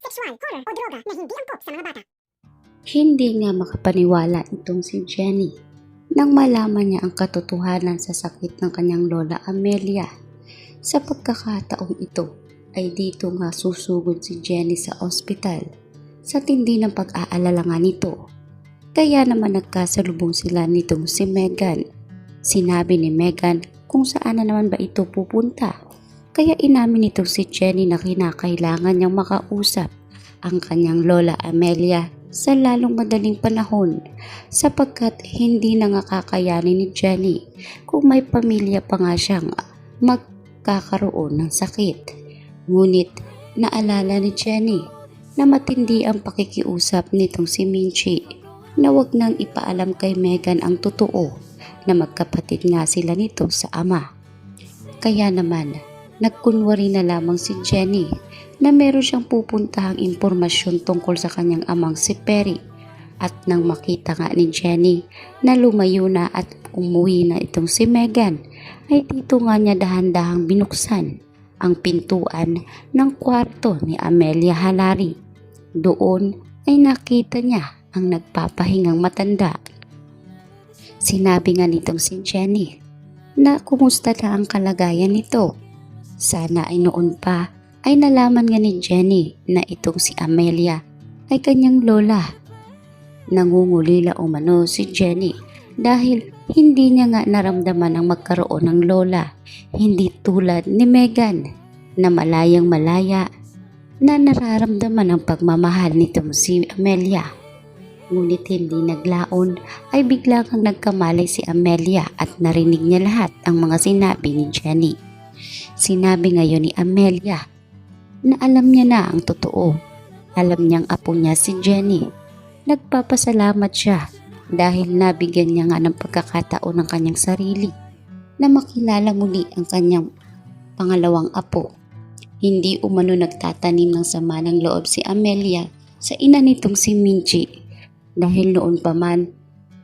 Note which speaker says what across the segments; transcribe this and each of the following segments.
Speaker 1: sexual, horror o droga na hindi angkop sa mga bata.
Speaker 2: Hindi nga makapaniwala itong si Jenny nang malaman niya ang katotohanan sa sakit ng kanyang lola Amelia. Sa pagkakataong ito ay dito nga susugod si Jenny sa ospital sa tindi ng pag-aalala nga nito. Kaya naman nagkasalubong sila nitong si Megan. Sinabi ni Megan kung saan na naman ba ito pupunta. Kaya inamin nito si Jenny na kinakailangan niyang makausap ang kanyang lola Amelia sa lalong madaling panahon sapagkat hindi na nga kakayanin ni Jenny kung may pamilya pa nga siyang magkakaroon ng sakit. Ngunit naalala ni Jenny na matindi ang pakikiusap nitong si Minchie na wag nang ipaalam kay Megan ang totoo na magkapatid nga sila nito sa ama. Kaya naman nagkunwari na lamang si Jenny na meron siyang pupuntahang impormasyon tungkol sa kanyang amang si Perry. At nang makita nga ni Jenny na lumayo na at umuwi na itong si Megan, ay dito nga niya dahan-dahang binuksan ang pintuan ng kwarto ni Amelia Halari. Doon ay nakita niya ang nagpapahingang matanda. Sinabi nga nitong si Jenny na kumusta na ang kalagayan nito. Sana ay noon pa ay nalaman nga ni Jenny na itong si Amelia ay kanyang lola. Nangungulila umano si Jenny dahil hindi niya nga naramdaman ang magkaroon ng lola. Hindi tulad ni Megan na malayang malaya na nararamdaman ang pagmamahal nitong si Amelia. Ngunit hindi naglaon ay biglang nagkamalay si Amelia at narinig niya lahat ang mga sinabi ni Jenny. Sinabi ngayon ni Amelia na alam niya na ang totoo. Alam niyang apo niya si Jenny. Nagpapasalamat siya dahil nabigyan niya nga ng pagkakataon ng kanyang sarili na makilala muli ang kanyang pangalawang apo. Hindi umano nagtatanim ng sama ng loob si Amelia sa ina nitong si Minchie dahil noon pa man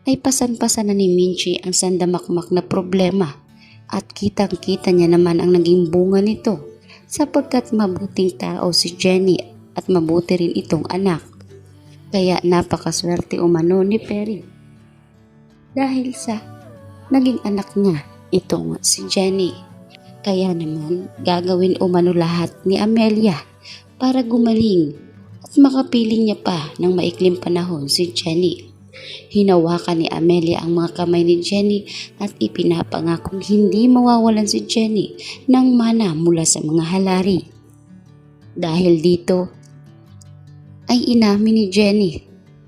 Speaker 2: ay pasan-pasan na ni Minchie ang sandamakmak na problema at kitang-kita niya naman ang naging bunga nito sapagkat mabuting tao si Jenny at mabuti rin itong anak. Kaya napakaswerte umano ni Perry dahil sa naging anak niya itong si Jenny. Kaya naman gagawin umano lahat ni Amelia para gumaling at makapiling niya pa ng maikling panahon si Jenny. Hinawakan ni Amelia ang mga kamay ni Jenny at ipinapangakong hindi mawawalan si Jenny ng mana mula sa mga halari. Dahil dito ay inamin ni Jenny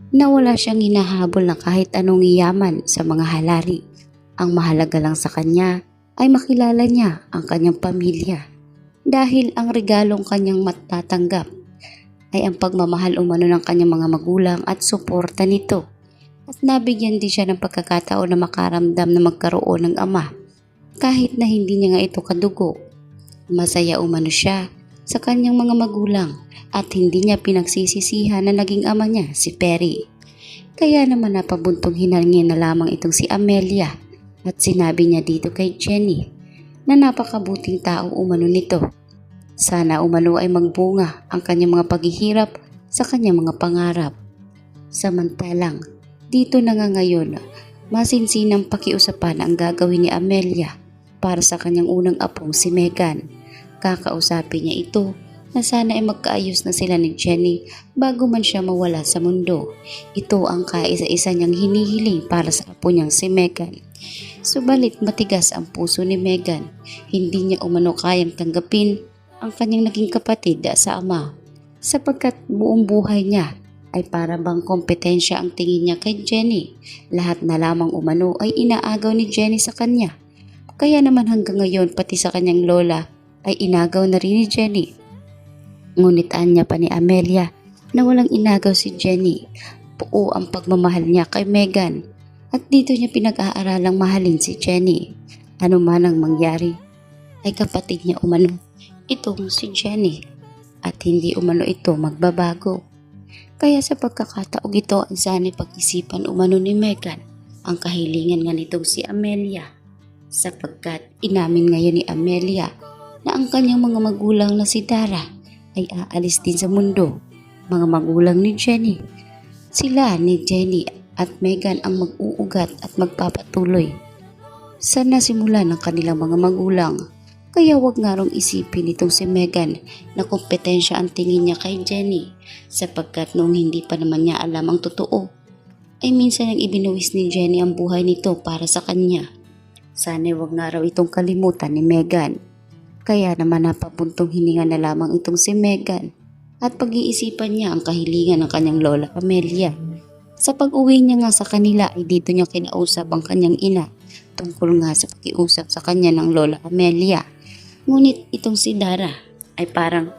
Speaker 2: na wala siyang hinahabol na kahit anong yaman sa mga halari. Ang mahalaga lang sa kanya ay makilala niya ang kanyang pamilya dahil ang regalong kanyang matatanggap ay ang pagmamahal umano ng kanyang mga magulang at suporta nito. At nabigyan din siya ng pagkakataon na makaramdam na magkaroon ng ama kahit na hindi niya nga ito kadugo. Masaya umano siya sa kanyang mga magulang at hindi niya pinagsisisihan na naging ama niya si Perry. Kaya naman napabuntong hinangin na lamang itong si Amelia at sinabi niya dito kay Jenny na napakabuting tao umano nito. Sana umano ay magbunga ang kanyang mga paghihirap sa kanyang mga pangarap. Samantalang dito na nga ngayon, masinsinang pakiusapan ang gagawin ni Amelia para sa kanyang unang apong si Megan. Kakausapin niya ito na sana ay magkaayos na sila ni Jenny bago man siya mawala sa mundo. Ito ang kaisa-isa niyang hinihiling para sa apo niyang si Megan. Subalit matigas ang puso ni Megan. Hindi niya umano kayang tanggapin ang kanyang naging kapatid sa ama sapagkat buong buhay niya ay para bang kompetensya ang tingin niya kay Jenny. Lahat na lamang umano ay inaagaw ni Jenny sa kanya. Kaya naman hanggang ngayon pati sa kanyang lola ay inagaw na rin ni Jenny. Ngunit anya pa ni Amelia na walang inagaw si Jenny. Buo ang pagmamahal niya kay Megan at dito niya pinag-aaralang mahalin si Jenny. Ano man ang mangyari ay kapatid niya umano itong si Jenny at hindi umano ito magbabago. Kaya sa pagkakataong ito ay sana'y pag-isipan umano ni Megan ang kahilingan nga nitong si Amelia sapagkat inamin ngayon ni Amelia na ang kanyang mga magulang na si Dara ay aalis din sa mundo mga magulang ni Jenny. Sila ni Jenny at Megan ang mag-uugat at magpapatuloy sa nasimula ng kanilang mga magulang. Kaya wag nga rong isipin itong si Megan na kompetensya ang tingin niya kay Jenny sapagkat noong hindi pa naman niya alam ang totoo ay minsan ang ibinuwis ni Jenny ang buhay nito para sa kanya. Sana wag nga raw itong kalimutan ni Megan. Kaya naman napapuntong hininga na lamang itong si Megan at pag-iisipan niya ang kahilingan ng kanyang lola Amelia. Sa pag-uwi niya nga sa kanila ay dito niya kinausap ang kanyang ina tungkol nga sa pakiusap sa kanya ng lola Amelia. Ngunit itong si Dara ay parang